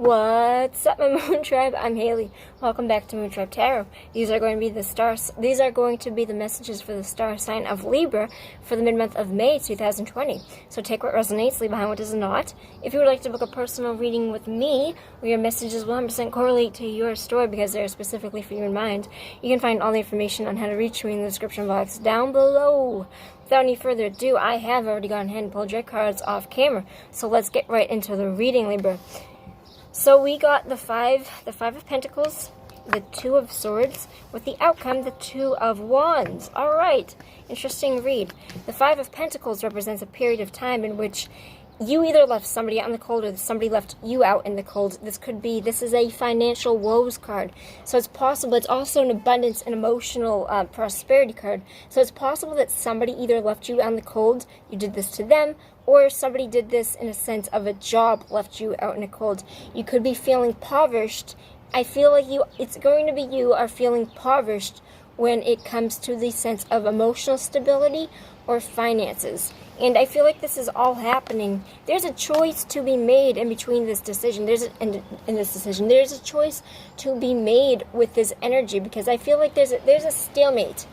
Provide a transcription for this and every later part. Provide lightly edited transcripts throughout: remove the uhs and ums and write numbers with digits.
What's up, my Moon Tribe? I'm Haley. Welcome back to Moon Tribe Tarot. These are going to be the messages for the star sign of Libra for the mid-month of May 2020. So take what resonates, leave behind what does not. If you would like to book a personal reading with me, where your messages 100% correlate to your story because they're specifically for you in mind, you can find all the information on how to reach me in the description box down below. Without any further ado, I have already gone ahead and pulled your cards off camera. So let's get right into the reading, Libra. So we got the Five of Pentacles, the Two of Swords, with the outcome, the Two of Wands. All right, interesting read. The Five of Pentacles represents a period of time in which you either left somebody out in the cold or somebody left you out in the cold. This is a financial woes card. So it's possible, it's also an abundance and emotional prosperity card. So it's possible that somebody either left you out in the cold, you did this to them, or somebody did this in a sense of a job, left you out in the cold. You could be feeling impoverished. I feel like it's going to be you are feeling impoverished when it comes to the sense of emotional stability or finances. And I feel like this is all happening. There's a choice to be made in between this decision. There's a choice to be made with this energy, because I feel like there's a stalemate.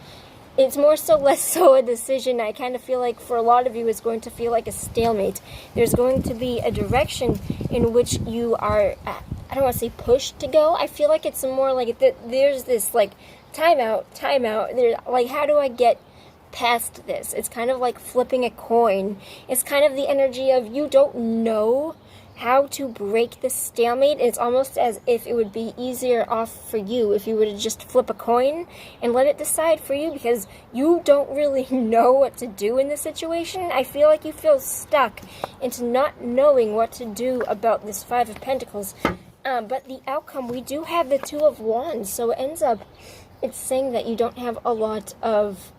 It's more so less so a decision. I kind of feel like for a lot of you it's going to feel like a stalemate. There's going to be a direction in which you are, I don't want to say pushed to go. I feel like it's more like there's this like time out. There's like, how do I get past this? It's kind of like flipping a coin. It's kind of the energy of you don't know how to break the stalemate. It's almost as if it would be easier off for you if you were to just flip a coin and let it decide for you, because you don't really know what to do in this situation. I feel like you feel stuck into not knowing what to do about this Five of Pentacles. But the outcome, we do have the Two of Wands, so it ends up, it's saying that you don't have a lot of,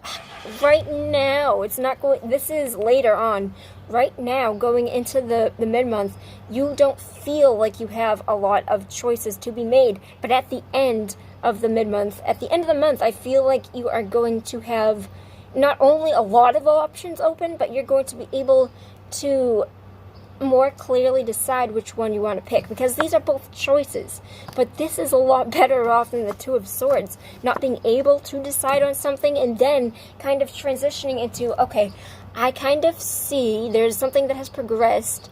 right now, it's not going, this is later on, right now, going into the mid-month, you don't feel like you have a lot of choices to be made, but at the end of the mid-month, at the end of the month, I feel like you are going to have not only a lot of options open, but you're going to be able to more clearly decide which one you want to pick, because these are both choices. But this is a lot better off than the Two of Swords, not being able to decide on something and then kind of transitioning into, okay, I kind of see there's something that has progressed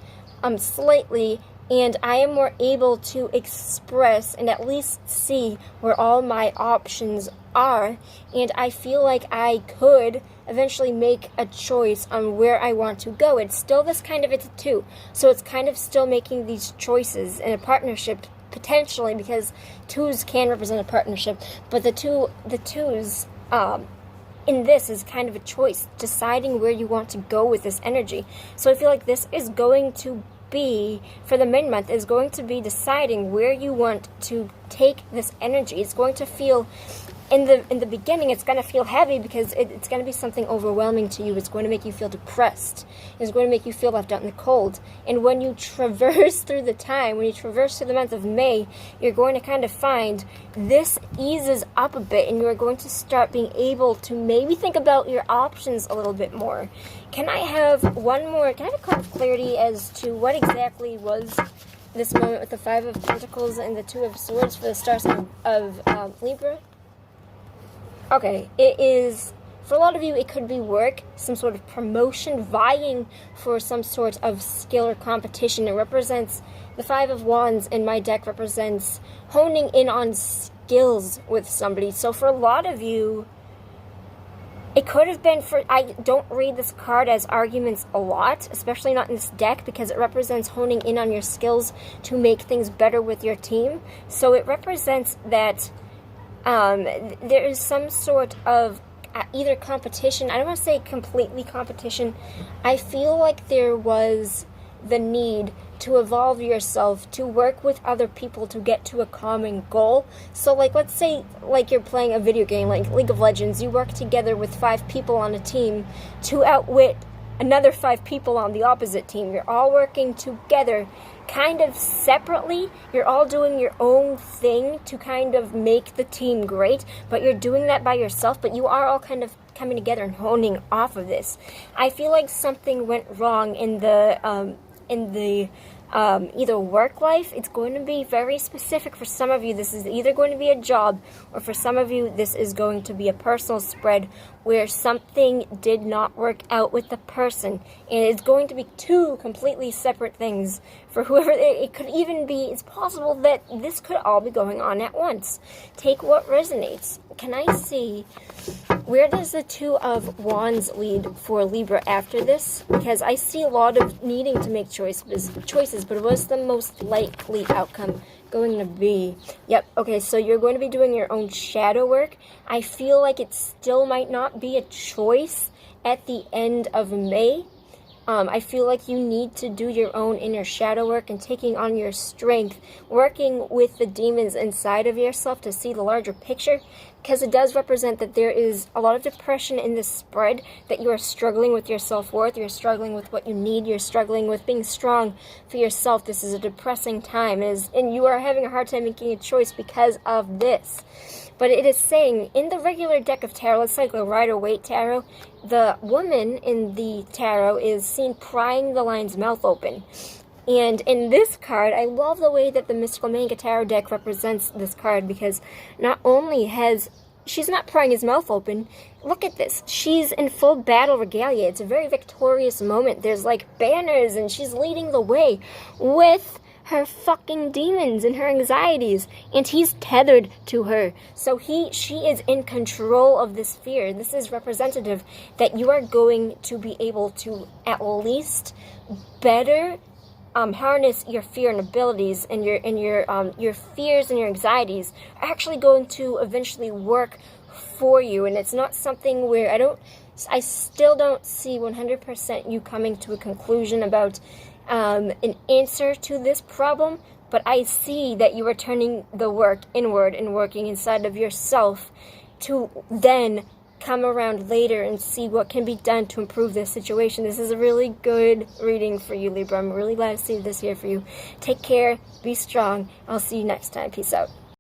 slightly, and I am more able to express and at least see where all my options are, and I feel like I could eventually make a choice on where I want to go. It's still this kind of, it's a two, so it's kind of still making these choices in a partnership, potentially, because twos can represent a partnership, but the twos in this is kind of a choice, deciding where you want to go with this energy. So I feel like this is going to be, for the mid-month, is going to be deciding where you want to take this energy. It's going to feel, in the beginning, it's going to feel heavy because it's going to be something overwhelming to you. It's going to make you feel depressed. It's going to make you feel left out in the cold. And when you traverse through the time, when you traverse through the month of May, you're going to kind of find this eases up a bit, and you're going to start being able to maybe think about your options a little bit more. Can I have a card of clarity as to what exactly was this moment with the Five of Pentacles and the Two of Swords for the star sign of Libra? Okay, it is, for a lot of you, it could be work, some sort of promotion, vying for some sort of skill or competition. It represents, the Five of Wands in my deck represents honing in on skills with somebody. So for a lot of you, it could have been for, I don't read this card as arguments a lot, especially not in this deck, because it represents honing in on your skills to make things better with your team. So it represents that there is some sort of either competition. I don't want to say completely competition. I feel like there was the need to evolve yourself, to work with other people to get to a common goal. So like, let's say like you're playing a video game like League of Legends. You work together with 5 people on a team to outwit another 5 people on the opposite team. You're all working together, kind of separately. You're all doing your own thing to kind of make the team great, but you're doing that by yourself, but you are all kind of coming together and honing off of this. I feel like something went wrong in the either work life. It's going to be very specific. For some of you, this is either going to be a job, or for some of you, this is going to be a personal spread where something did not work out with the person. And it's going to be two completely separate things for whoever. It could even be, it's possible that this could all be going on at once. Take what resonates. Can I see, where does the Two of Wands lead for Libra after this? Because I see a lot of needing to make choices, but what's the most likely outcome going to be? Yep, okay, so you're going to be doing your own shadow work. I feel like it still might not be a choice at the end of May. I feel like you need to do your own inner shadow work and taking on your strength, working with the demons inside of yourself to see the larger picture, because it does represent that there is a lot of depression in this spread, that you are struggling with your self-worth, you're struggling with what you need, you're struggling with being strong for yourself. This is a depressing time, and you are having a hard time making a choice because of this. But it is saying, in the regular deck of tarot, let's like a Rider-Waite tarot, the woman in the tarot is seen prying the lion's mouth open. And in this card, I love the way that the Mystical Manga Tarot deck represents this card, because not only has she's not prying his mouth open, look at this. She's in full battle regalia. It's a very victorious moment. There's like banners, and she's leading the way with her fucking demons and her anxieties, and he's tethered to her. So she is in control of this fear. This is representative that you are going to be able to at least better harness your fear and abilities, and your fears and your anxieties are actually going to eventually work for you. And it's not something where I still don't see 100% you coming to a conclusion about an answer to this problem, but I see that you are turning the work inward and working inside of yourself to then come around later and see what can be done to improve this situation. This is a really good reading for you, Libra. I'm really glad to see this here for you. Take care, be strong. I'll see you next time. Peace out.